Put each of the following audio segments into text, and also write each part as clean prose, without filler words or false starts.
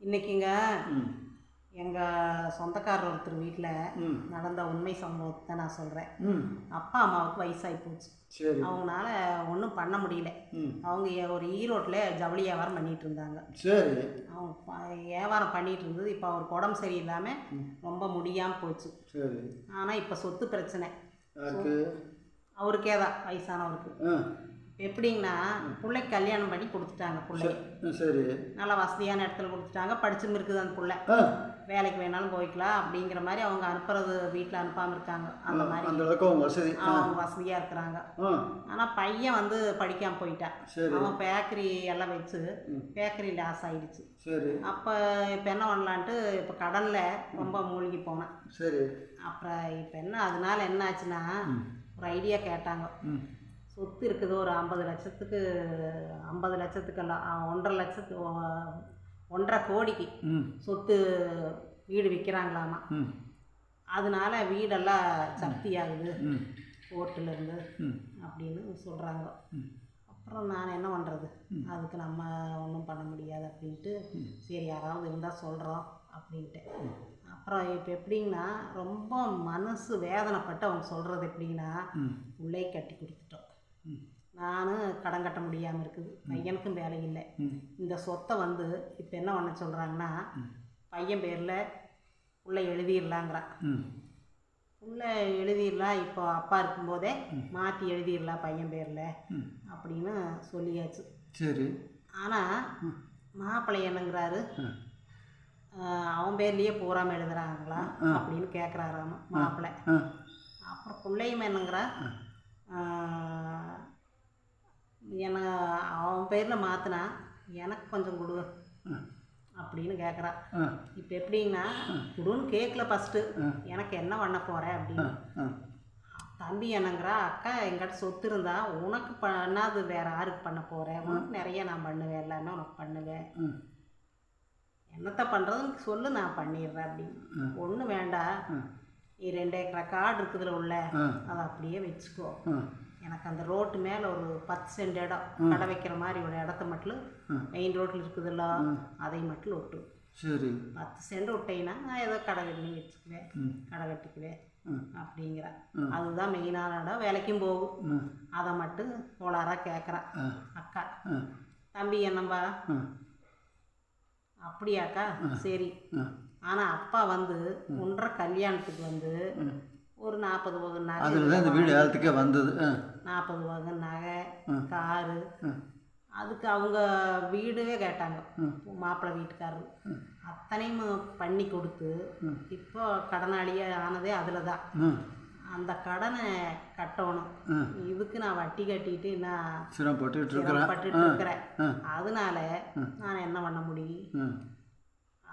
இன்னைக்குங்க எங்கள் சொந்தக்காரர் ஒருத்தர் வீட்டில் நடந்த உண்மை சம்பவத்தை நான் சொல்கிறேன். அப்பா அம்மாவுக்கு வயசாகி போச்சு. சரி. அவங்களால ஒன்றும் பண்ண முடியல. அவங்க ஒரு ஈரோட்டில் ஜவுளி வியாபாரம் பண்ணிகிட்டு இருந்தாங்க. சரி. அவங்க வியாபாரம் பண்ணிகிட்டு இருந்தது. இப்போ அவருக்கு உடம்பு சரியில்லாமல் ரொம்ப முடியாமல் போச்சு. சரி. ஆனால் இப்போ சொத்து பிரச்சனை யாருக்கு? அவருக்கே தான், வயசானவருக்கு. எப்படிங்கன்னா பிள்ளைக்கு கல்யாணம் பண்ணி கொடுத்துட்டாங்க. பிள்ளை சரி, நல்லா வசதியான இடத்துல கொடுத்துட்டாங்க. படிச்சும் இருக்குது அந்த பிள்ளை. வேலைக்கு வேணாலும் போய்க்கலாம் அப்படிங்கிற மாதிரி அவங்க அனுப்புறது, வீட்டில் அனுப்பாமல் இருக்காங்க. அந்த மாதிரி அவங்க வசதியாக இருக்கிறாங்க. ஆனால் பையன் வந்து படிக்காமல் போயிட்டான். அவன் பேக்கரி எல்லாம் வச்சு பேக்கரி லாஸ் ஆகிடுச்சு. அப்போ இப்போ என்ன பண்ணலான்ட்டு இப்போ கடனில் ரொம்ப மூழ்கி போனேன். சரி. அப்புறம் இப்போ என்ன அதனால என்ன ஆச்சுன்னா ஒரு ஐடியா கேட்டாங்க. சொத்து இருக்குது ஒரு 50 லட்சத்துக்கு, 50 லட்சத்துக்கெல்லாம் 1.5 லட்சத்து 1.5 கோடிக்கு சொத்து வீடு விற்கிறாங்களாமா. அதனால வீடெல்லாம் சக்தி ஆகுது கோர்ட்டிலேருந்து அப்படின்னு சொல்கிறாங்க. அப்புறம் நான் என்ன பண்ணுறது, அதுக்கு நம்ம ஒன்றும் பண்ண முடியாது அப்படின்ட்டு சரி யாராவது இருந்தால் சொல்கிறோம் அப்படின்ட்டு. அப்புறம் இப்போ எப்படின்னா ரொம்ப மனசு வேதனைப்பட்டு அவங்க சொல்கிறது எப்படின்னா, உள்ளே கட்டி கொடுத்துட்டோம், நான் கடன் கட்ட முடியாமல் இருக்குது, பையனுக்கும் வேலை இல்லை, இந்த சொத்தை வந்து இப்போ என்ன பண்ண சொல்கிறாங்கன்னா பையன் பேரில் உள்ளே எழுதிடலாங்கிறான். உள்ளே எழுதிடலாம், இப்போ அப்பா இருக்கும்போதே மாற்றி எழுதிடலாம் பையன் பேரில் அப்படின்னு சொல்லியாச்சு. சரி. ஆனால் மாப்பிள்ளை என்னங்கிறாரு, அவன் பேர்லேயே பூராமல் எழுதுறாங்களா அப்படின்னு கேட்குறாராம மாப்பிள்ளை. அப்புறம் பிள்ளையும் என்னங்கிறா, என்ன அவன் பேரில் மாற்றினா எனக்கு கொஞ்சம் கொடு அப்படின்னு கேட்குறா. இப்போ எப்படின்னா கொடுன்னு கேட்கல ஃபஸ்ட்டு, எனக்கு என்ன பண்ண போகிறேன் அப்படின்னு. தம்பி என்னங்கிறா, அக்கா எங்கிட்ட சொத்து இருந்தா உனக்கு பண்ணாது வேறு யாருக்கு பண்ண போகிறேன், உனக்கு நிறைய நான் பண்ணுவேன், எல்லாமே உனக்கு பண்ணுவேன், என்னத்தை பண்ணுறதுன்னு சொல்லு நான் பண்ணிடுறேன் அப்படின்னு. ஒன்றும் வேண்டாம், நீ 2 ஏக்கரா காடு இருக்குதுல உள்ள அதை அப்படியே வச்சுக்கோ, எனக்கு அந்த ரோட்டு மேலே ஒரு 10 சென்ட் இடம் கடை வைக்கிற மாதிரி ஒரு இடத்த மட்டும் மெயின் ரோட்டில் இருக்குதுல்ல அதை மட்டும் விட்டு. சரி. 10 சென்ட் விட்டீங்கன்னா நான் ஏதோ கடை கட்டி வச்சுக்குவேன், கடை கட்டிக்குவேன் அப்படிங்கிற. அதுதான் மெயினான இடம், வேலைக்கும் போகும். அதை மட்டும் கோளாராக கேட்குறா அக்கா. தம்பி என்னம்பா, அப்படியாக்கா சரி. ஆனால் அப்பா வந்து 1.5 கல்யாணத்துக்கு வந்து ஒரு 40 பவுன் நகை, அதில் தான் இந்த வீடு ஏலத்துக்கே வந்தது. 40 பவுன் நகை, காரு, அதுக்கு அவங்க வீடவே கேட்டாங்க மாப்பிள்ளை வீட்டுக்காரரு. அத்தனையும் பண்ணி கொடுத்து இப்போ கடனாளியாக ஆனதே அதில் தான். அந்த கடனை கட்டணும், இதுக்கு நான் வட்டி கட்டிட்டு நான் சிரமப்பட்டு இருக்கிறேன். அதனால நான் என்ன பண்ண முடியும்,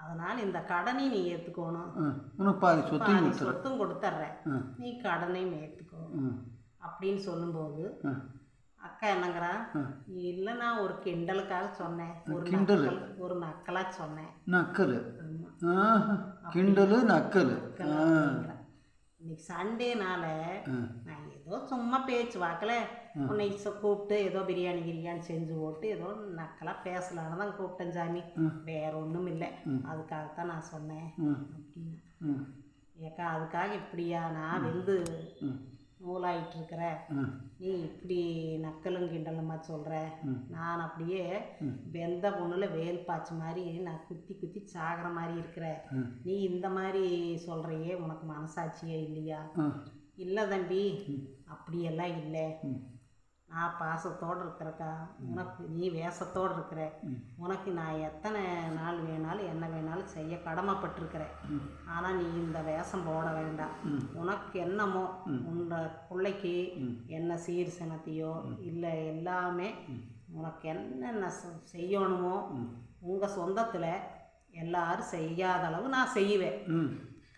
அதனால் இந்த கடனையும் நீ ஏற்றுக்கணும், உனக்கு பாதி சொத்தும் கொடுத்துட்றேன், நீ கடனையும் ஏற்றுக்கோ அப்படின்னு சொல்லும்போது அக்கா என்னங்கிறா, இல்லை நான் ஒரு கிண்டலுக்காக சொன்னேன், ஒரு நக்கலாக சொன்னேன். நக்கல்? கிண்டலு நக்கல்? இன்னைக்கு சண்டேனால நான் ஏதோ சும்மா பேச்சு வாக்கில் உன்னை கூப்பிட்டு ஏதோ பிரியாணி செஞ்சு போட்டு ஏதோ நக்கலாக பேசலான்னு தான் கூப்பிட்டேன் சாமி, வேற ஒன்றும் இல்லை, அதுக்காகத்தான் நான் சொன்னேன் அப்படின்னு. ஏக்கா அதுக்காக இப்படியா நான் வந்து நூலாயிட்டு இருக்கிற, நீ இப்படி நக்கலும் கிண்டலுமா சொல்கிற, நான் அப்படியே வெந்த பொண்ணுல வேல் பாய்ச்ச மாதிரி நான் குத்தி குத்தி சாகிற மாதிரி இருக்கிற, நீ இந்த மாதிரி சொல்கிறையே, உனக்கு மனசாட்சியே இல்லையா? இல்லை தம்பி அப்படியெல்லாம் இல்லை, நான் பாசத்தோடு இருக்கிறக்கா, உனக்கு நீ வேஷத்தோடு இருக்கிற, உனக்கு நான் எத்தனை நாள் வேணாலும் என்ன வேணாலும் செய்ய கடமைப்பட்டிருக்கிறேன், ஆனால் நீ இந்த வேஷம் போட வேண்டாம், உனக்கு என்னமோ உன்னோட பிள்ளைக்கு என்ன சீர் சினத்தையோ இல்லை எல்லாமே உனக்கு என்னென்ன செய்யணுமோ உங்கள் சொந்தத்தில் எல்லாரும் செய்யாத அளவு நான் செய்வேன்,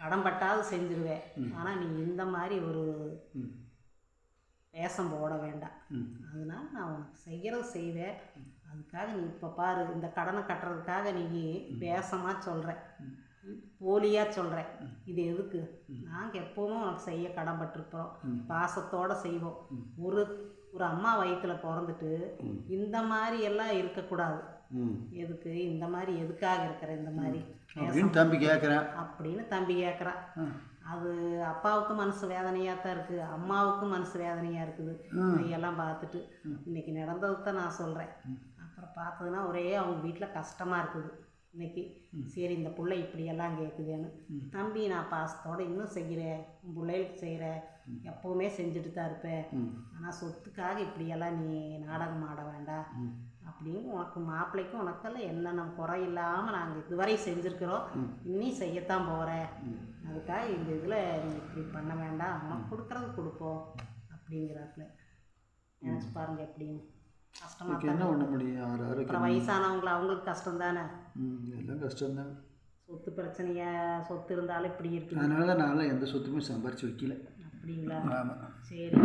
கடன்பட்டாவது செஞ்சிருவேன், ஆனால் நீ இந்த மாதிரி ஒரு வேஷம் போட வேண்டாம், அதனால் நான் உனக்கு செய்கிறது செய்வேன், அதுக்காக நீ இப்போ பாரு இந்த கடனை கட்டுறதுக்காக நீ வேஷமாக சொல்கிற, போலியாக சொல்கிற, இது எதுக்கு? நாங்கள் எப்போவும் உனக்கு செய்ய கடன்பட்டிருப்போம், பாசத்தோடு செய்வோம், ஒரு அம்மா வயிற்றில் பிறந்துட்டு இந்த மாதிரி எல்லாம் இருக்கக்கூடாது, ம் எதுக்கு இந்த மாதிரி எதுக்காக இருக்கிற இந்த மாதிரி அப்படின்னு தம்பி கேட்குறேன். அப்படின்னு தம்பி கேட்குறான். அது அப்பாவுக்கு மனசு வேதனையாக தான் இருக்குது, அம்மாவுக்கும் மனசு வேதனையாக இருக்குது. இதையெல்லாம் பார்த்துட்டு இன்னைக்கு நடந்தது தான் நான் சொல்கிறேன். அப்புறம் பார்த்ததுன்னா ஒரே அவங்க வீட்டில் கஷ்டமாக இருக்குது இன்னைக்கு. சரி இந்த பிள்ளை இப்படியெல்லாம் கேட்குதுன்னு தம்பி நான் பாசத்தோடு இன்னும் செய்கிறேன், உன் பிள்ளைகளுக்கு செய்கிறேன், எப்போவுமே செஞ்சுட்டு தான் இருப்பேன். ஆனால் சொத்துக்காக இப்படியெல்லாம் நீ நாடகம் ஆட வேண்டாம் அப்படின்னு உனக்கு மாப்பிள்ளைக்கும் உனக்கெல்லாம் என்னென்ன குறை இல்லாமல் நாங்கள் இதுவரை செஞ்சுருக்கிறோம், இன்னி செய்யத்தான் போகிறேன். அதுக்காக இந்த இதில் நீ இப்படி பண்ண வேண்டாம், உனக்கு கொடுக்குறது கொடுப்போம் அப்படிங்கிறாப்புல. நினச்சி பாருங்க எப்படின்னு. கஷ்டமாக என்ன பண்ண முடியும்? அப்புறம் வயசானவங்கள அவங்களுக்கு கஷ்டம் தானே. எல்லாம் கஷ்டம்தான். சொத்து பிரச்சனைய சொத்து இருந்தாலும் இப்படி இருக்குது. அதனால தான் நான்லாம் எந்த சொத்துமே சம்பாரித்து வைக்கல. அப்படிங்களா? ஆமாம். சரி.